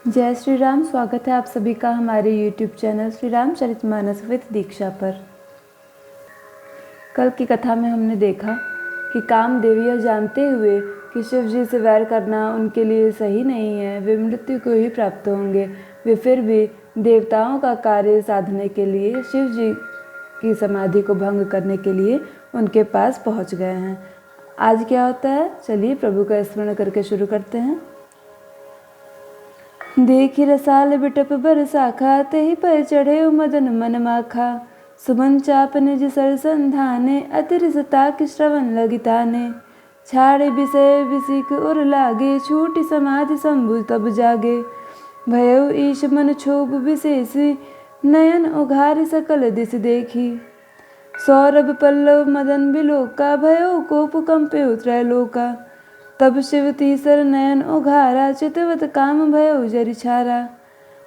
जय श्री राम। स्वागत है आप सभी का हमारे YouTube channel Shri Ramcharitmanas with Diksha पर। कल की कथा में हमने देखा कि कामदेव यह जानते हुए कि शिव जी से वैर करना उनके लिए सही नहीं है, वे मृत्यु को ही प्राप्त होंगे, वे फिर भी देवताओं का कार्य साधने के लिए शिव जी की समाधि को भंग करने के लिए उनके पास पहुंच गए हैं। आज क्या होता है, चलिए प्रभु का स्मरण करके शुरू करते हैं। देखी रसाल बिटप बरसा खाते ही पर चढ़े मदन मन माखा, सुमन चाप निज सर संधाने अतिरिसता की श्रवण लगिताने, छाड़े विषय विसिक उर लागे छूटी समाधि शंभु तब जागे, भयो ईश मन क्षोभ विशेषी नयन उघारी सकल दिश देखी, सौरभ पल्लव मदन बिलोका भयो कोप कंपे त्रैलोका, तब शिव तीसर नयन उघारा चितवत काम भयो जरि छारा,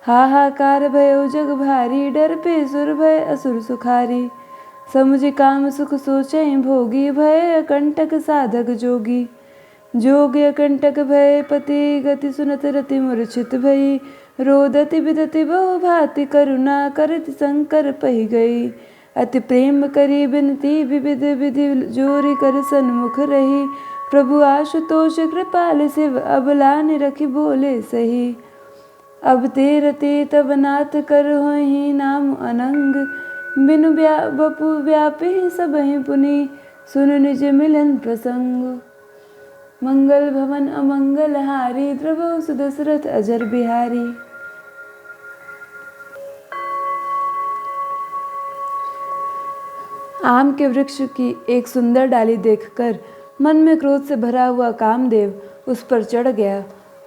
हाहाकार भयो जग भारी डर पे सुर भय असुर सुखारी, समुझ काम सुख सोचे भोगी भय अकंटक साधक जोगी, जोग अकंटक भय पति गति सुनत रति मूर्छित भई, रोदति विदति बहु भांति करुणा करति शंकर पहि गई, अति प्रेम करी बिनती विविध विधि जोरी कर सन्मुख रही, प्रभु आशुतोष कृपाल शिव अबलान रखी बोले सही, अब तेरते तब नाथ कर होहि नाम अनंग, बिनु बपु व्यापी सब ही पुनि सुन निज मिलन प्रसंग, मंगल भवन अमंगल हारी द्रवौ सुदशरथ अजर बिहारी। आम के वृक्ष की एक सुंदर डाली देखकर मन में क्रोध से भरा हुआ कामदेव उस पर चढ़ गया।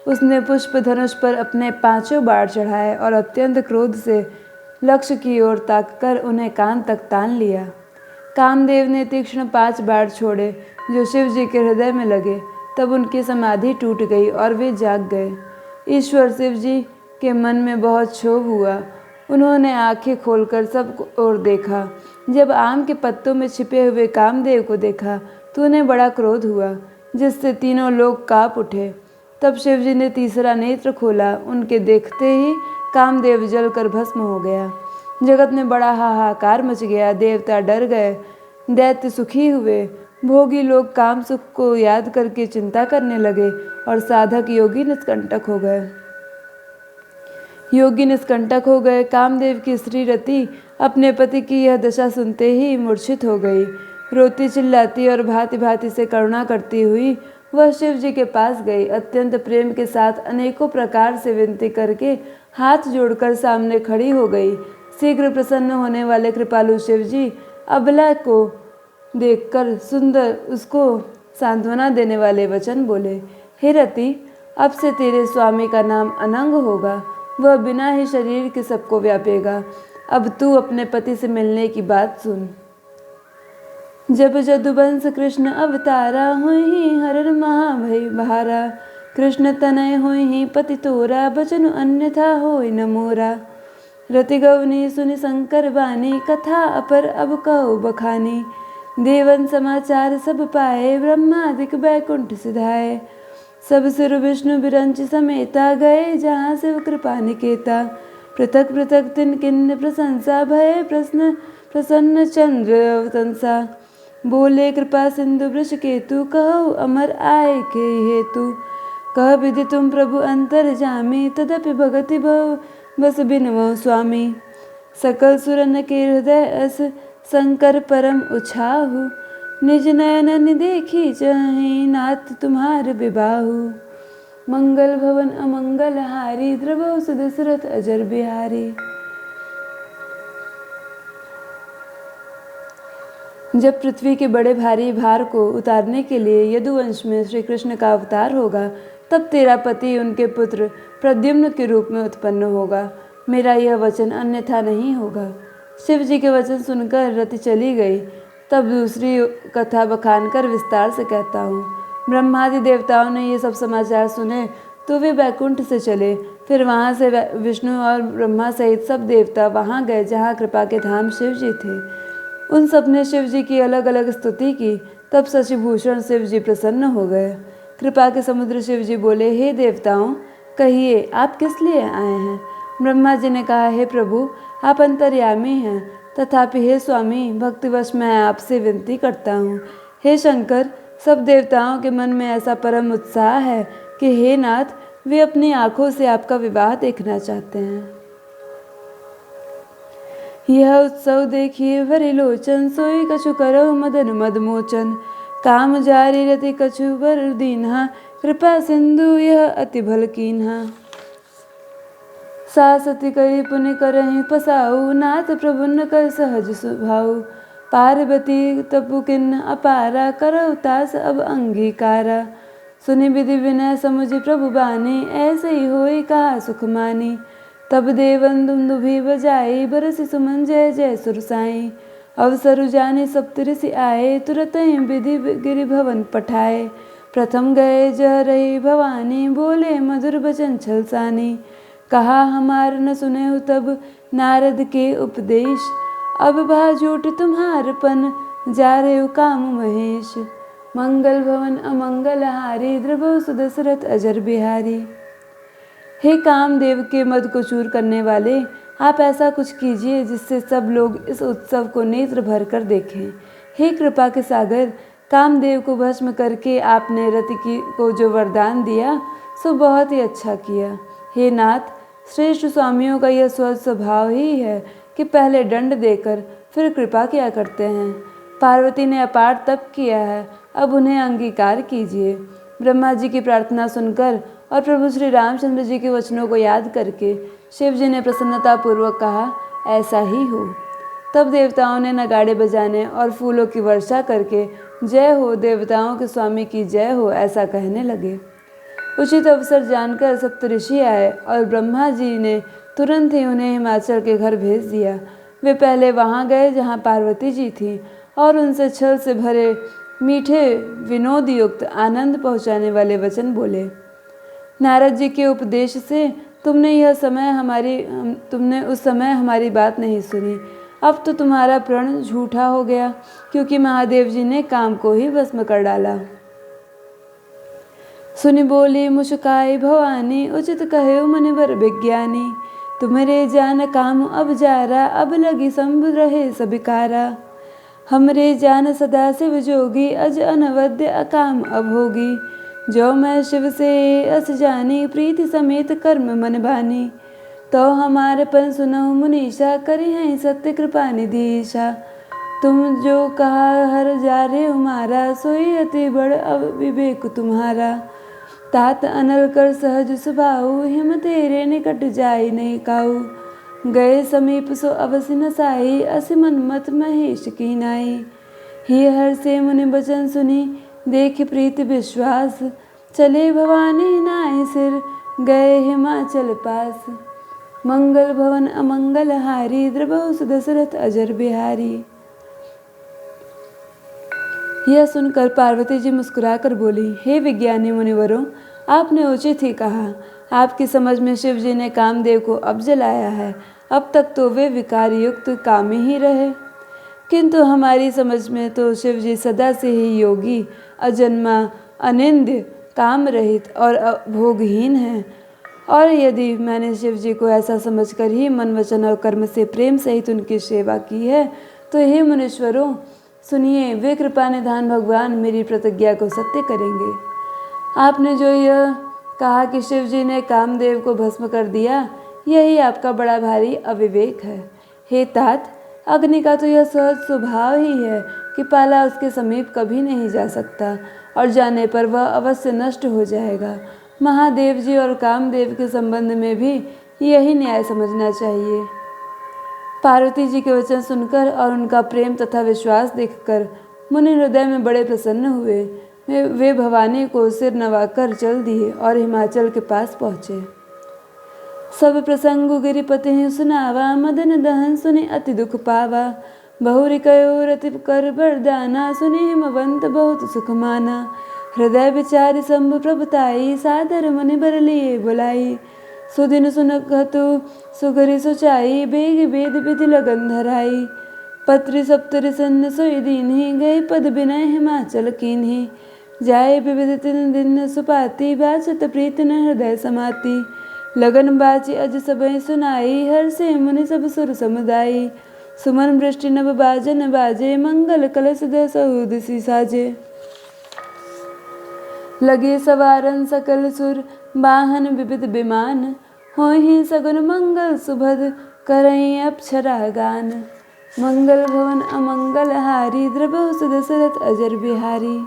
उसने पुष्प धनुष पर अपने 5 बाण चढ़ाए और अत्यंत क्रोध से लक्ष्य की ओर ताककर उन्हें कान तक तान लिया। कामदेव ने तीक्ष्ण 5 बाण छोड़े जो शिव जी के हृदय में लगे, तब उनकी समाधि टूट गई और वे जाग गए। ईश्वर शिव जी के मन में बहुत क्षोभ हुआ। उन्होंने आंखें खोलकर सब ओर देखा। जब आम के पत्तों में छिपे हुए कामदेव को देखा तो उन्हें बड़ा क्रोध हुआ, जिससे तीनों लोग काँप उठे। तब शिव जी ने तीसरा नेत्र खोला। उनके देखते ही कामदेव जलकर भस्म हो गया। जगत में बड़ा हाहाकार मच गया। देवता डर गए, दैत्य सुखी हुए, भोगी लोग काम सुख को याद करके चिंता करने लगे और साधक योगी निष्कंटक हो गए। कामदेव की स्त्री रति अपने पति की यह दशा सुनते ही मूर्छित हो गई। रोती चिल्लाती और भांति भांति से करुणा करती हुई वह शिव जी के पास गई। अत्यंत प्रेम के साथ अनेकों प्रकार से विनती करके हाथ जोड़कर सामने खड़ी हो गई। शीघ्र प्रसन्न होने वाले कृपालु शिव जी अबला को देखकर सुंदर उसको सांत्वना देने वाले वचन बोले, हे रति, अब से तेरे स्वामी का नाम अनंग होगा। वह बिना ही शरीर के सबको व्यापेगा। अब तू अपने पति से मिलने की बात सुन। जब जदुवंश कृष्ण अवतारा हुई हरर महाभय बहारा, कृष्ण तनय हुई पति तोरा बचनु अन्यथा होय न मोरा, रति गवनी सुनि शंकर बानी कथा अपर अब कहो बखानी, देवन समाचार सब पाए ब्रह्मादिक बैकुंठ सिधाए, सब सिर विष्णु बिरंच समेता गए जहाँ शिव कृपा निकेता, पृथक पृथक तिन किन्न प्रशंसा भय प्रसन्न चंद्र अवतंसा, बोले कृपा सिंधु वृष केतु कहो अमर आए के हेतु, कह विधि तुम प्रभु अंतर जामी तदपि भगति भव बस बिनवो स्वामी, सकल सुरन के हृदय अस शंकर परम उछाहु, निज नयन देखी चाहे नाथ तुम्हार विबाहु, मंगल भवन अमंगल हारी द्रवौ सुदशरथ अजर बिहारी। जब पृथ्वी के बड़े भारी भार को उतारने के लिए यदुवंश में श्री कृष्ण का अवतार होगा, तब तेरा पति उनके पुत्र प्रद्युम्न के रूप में उत्पन्न होगा। मेरा यह वचन अन्यथा नहीं होगा। शिव जी के वचन सुनकर रति चली गई। तब दूसरी कथा बखान कर विस्तार से कहता हूँ। ब्रह्मादि देवताओं ने ये सब समाचार सुने तो वे बैकुंठ से चले। फिर वहाँ से विष्णु और ब्रह्मा सहित सब देवता वहाँ गए जहाँ कृपा के धाम शिव जी थे। उन सब ने शिव जी की अलग अलग स्तुति की। तब शशिभूषण शिव जी प्रसन्न हो गए। कृपा के समुद्र शिव जी बोले, हे देवताओं, कहिए आप किस लिए आए हैं? ब्रह्मा जी ने कहा, हे प्रभु, आप अंतर्यामी हैं, तथापि हे स्वामी, भक्तिवश मैं आपसे विनती करता हूँ। हे शंकर, सब देवताओं के मन में ऐसा परम उत्साह है कि हे नाथ, वे अपनी आंखों से आपका विवाह देखना चाहते हैं। यह उत्सव देखिए भरे लोचन, सोई कछु करो मदन मदमोचन। काम जारी रति कछु बर दीन्हा, कृपा सिंधु यह अति भल कीन्हा। सासती करी पुनि करहि पसाऊ, नाथ प्रभुन कर सहज सुभाऊ। पार्वती तपु किन्न अपारा, करौ तास अब अंगीकारा। सुनि विधि विनय समुझि प्रभु बानी, ऐसे ही होई कहा सुख मानी। तब देवन दुंदुभि बजाई, बरसि सुमन जय जय सुर साई। अवसर जानि सप्तऋषि आए, तुरत ही विधि गिरि भवन पठाए। प्रथम गए जह रही भवानी, बोले मधुर बचन छल सानी। कहा हमार न सुने तब नारद के उपदेश, अब भा झूठ तुम्हारपन, जा रहे काम महेश। मंगल भवन अमंगल हारी, द्रवौ सुदशरथ अजर बिहारी। हे कामदेव के मद को चूर करने वाले, आप ऐसा कुछ कीजिए जिससे सब लोग इस उत्सव को नेत्र भर कर देखें। हे कृपा के सागर, कामदेव को भस्म करके आपने रति को जो वरदान दिया सो बहुत ही अच्छा किया। हे नाथ, श्रेष्ठ स्वामियों का यह स्वभाव ही है कि पहले दंड देकर फिर कृपा किया करते हैं। पार्वती ने अपार तप किया है, अब उन्हें अंगीकार कीजिए। ब्रह्मा जी की प्रार्थना सुनकर और प्रभु श्री रामचंद्र जी के वचनों को याद करके शिव जी ने प्रसन्नतापूर्वक कहा, ऐसा ही हो। तब देवताओं ने नगाड़े बजाने और फूलों की वर्षा करके जय हो देवताओं के स्वामी की जय हो ऐसा कहने लगे। उचित अवसर जानकर सप्तऋषि आए और ब्रह्मा जी ने तुरंत ही उन्हें हिमाचल के घर भेज दिया। वे पहले वहाँ गए जहाँ पार्वती जी थीं और उनसे छल से भरे मीठे विनोद युक्त आनंद पहुँचाने वाले वचन बोले। नारद जी के उपदेश से तुमने उस समय हमारी बात नहीं सुनी। अब तो तुम्हारा प्रण झूठा हो गया, क्योंकि महादेव जी ने काम को ही भस्म कर डाला। सुनि बोली मुस्काई भवानी, उचित कहे मुनिवर विज्ञानी। तुम्हारे जान काम अब जारा, अब लगी शंभु रहे सबिकारा। हमरे जान सदा शिव जोगी, अज अनवद्य अकाम अब होगी। जो मैं शिव से अस जानी, प्रीति समेत कर्म मन बानी। तो हमारे पन सुनहु मुनीषा, करी हैं सत्य कृपा निधीशा। तुम जो कहा हर जा रे हमारा, सोई अति बड़ अब विवेक तुम्हारा। तात अनल कर सहज सुभाऊ, हिम तेरे निकट जाई नहीं काऊ। गए समीप सो अवसि न साई, असि मनमत महेश की नाई। ही हर से मुनि बचन सुनी, देख प्रीति विश्वास। चले भवानी नाई सिर, गए हिमाचल पास। मंगल भवन अमंगल हारी, द्रवौ सुदशरथ अजर बिहारी। यह सुनकर पार्वती जी मुस्कुराकर बोली, हे विज्ञानी मुनिवरों, आपने उचित ही कहा। आपकी समझ में शिव जी ने कामदेव को अब जलाया है। अब तक तो वे विकार युक्त कामी ही रहे, किंतु हमारी समझ में तो शिव जी सदा से ही योगी, अजन्मा, अनिंद्य, काम रहित और भोगहीन हैं। और यदि मैंने शिव जी को ऐसा समझकर ही मन वचन और कर्म से प्रेम सहित उनकी सेवा की है, तो हे मुनीश्वरों सुनिए, वे कृपा निधान भगवान मेरी प्रतिज्ञा को सत्य करेंगे। आपने जो यह कहा कि शिव जी ने कामदेव को भस्म कर दिया, यही आपका बड़ा भारी अविवेक है। हे तात, अग्नि का तो यह सहज स्वभाव ही है कि पाला उसके समीप कभी नहीं जा सकता, और जाने पर वह अवश्य नष्ट हो जाएगा। महादेव जी और कामदेव के संबंध में भी यही न्याय समझना चाहिए। पार्वती जी के वचन सुनकर और उनका प्रेम तथा विश्वास देखकर मुनि हृदय में बड़े प्रसन्न हुए। वे भवानी को सिर नवाकर चल दिए और हिमाचल के पास पहुँचे। सब प्रसंग गिरिपति ही सुनावा, मदन दहन सुनि अति दुख पावा। बहुरी कयो रति कर बरदाना, सुनि हिमवंत बहुत सुख माना। हृदय विचारि शंभु प्रभुताई, सादर मुनि बर लिए बुलाई। सुदिन सुनकतु सुगरि सोचाई, बेग वेद विधि लगन धराई। पत्री सप्तरि सन्न सोई दीन्ही, गए पद विनय हिमाचल कीन्ही। जाए विविध तिन दिन सुपाती, बाजत प्रीत न हृदय समाती। लगन बाजी अज सबई सुनाई, हर से मुनि सब सुर समुदाई। सुमन वृष्टि नभ बाजन बाजे, मंगल कलश दसहु दिसि साजे। लगे सवारन सकल सुर, वाहन विविध विमान। होहि सगुन मंगल सुभद, करई अप्सरा गान। मंगल भवन अमंगल हारी, द्रवहु दशरथ अजर बिहारी।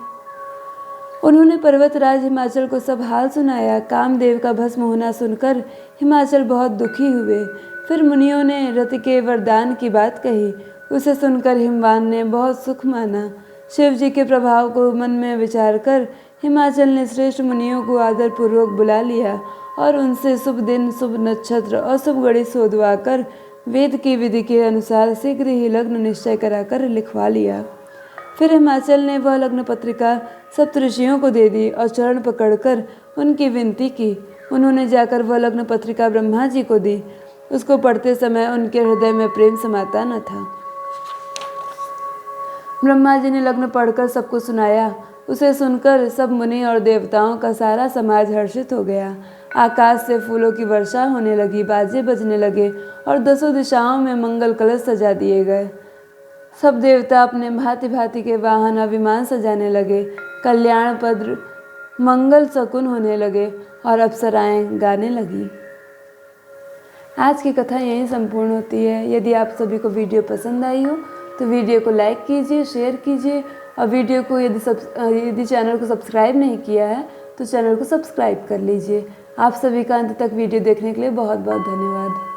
उन्होंने पर्वतराज हिमाचल को सब हाल सुनाया। कामदेव का भस्म होना सुनकर हिमाचल बहुत दुखी हुए। फिर मुनियों ने रति के वरदान की बात कही। उसे सुनकर हिमवान ने बहुत सुख माना। शिव जी के प्रभाव को मन में विचार कर हिमाचल ने श्रेष्ठ मुनियों को आदरपूर्वक बुला लिया और उनसे शुभ दिन, शुभ नक्षत्र और शुभ घड़ी सोधवा कर वेद की विधि के अनुसार शीघ्र ही लग्न निश्चय कराकर लिखवा लिया। फिर हिमाचल ने वह लग्न पत्रिका सप्तऋषियों को दे दी और चरण पकड़कर उनकी विनती की। उन्होंने जाकर वह लग्न पत्रिका ब्रह्मा जी को दी। उसको पढ़ते समय उनके हृदय में प्रेम समाता न था। ब्रह्मा जी ने लग्न पढ़कर सबको सुनाया। उसे सुनकर सब मुनि और देवताओं का सारा समाज हर्षित हो गया। आकाश से फूलों की वर्षा होने लगी, बाजे बजने लगे और दसों दिशाओं में मंगल कलश सजा दिए गए। सब देवता अपने भांति भांति के वाहन और विमान सजाने लगे। कल्याण पद मंगल शकुन होने लगे और अप्सराएं गाने लगी। आज की कथा यहीं संपूर्ण होती है। यदि आप सभी को वीडियो पसंद आई हो तो वीडियो को लाइक कीजिए, शेयर कीजिए और वीडियो को यदि चैनल को सब्सक्राइब नहीं किया है तो चैनल को सब्सक्राइब कर लीजिए। आप सभी का अंत तक वीडियो देखने के लिए बहुत बहुत धन्यवाद।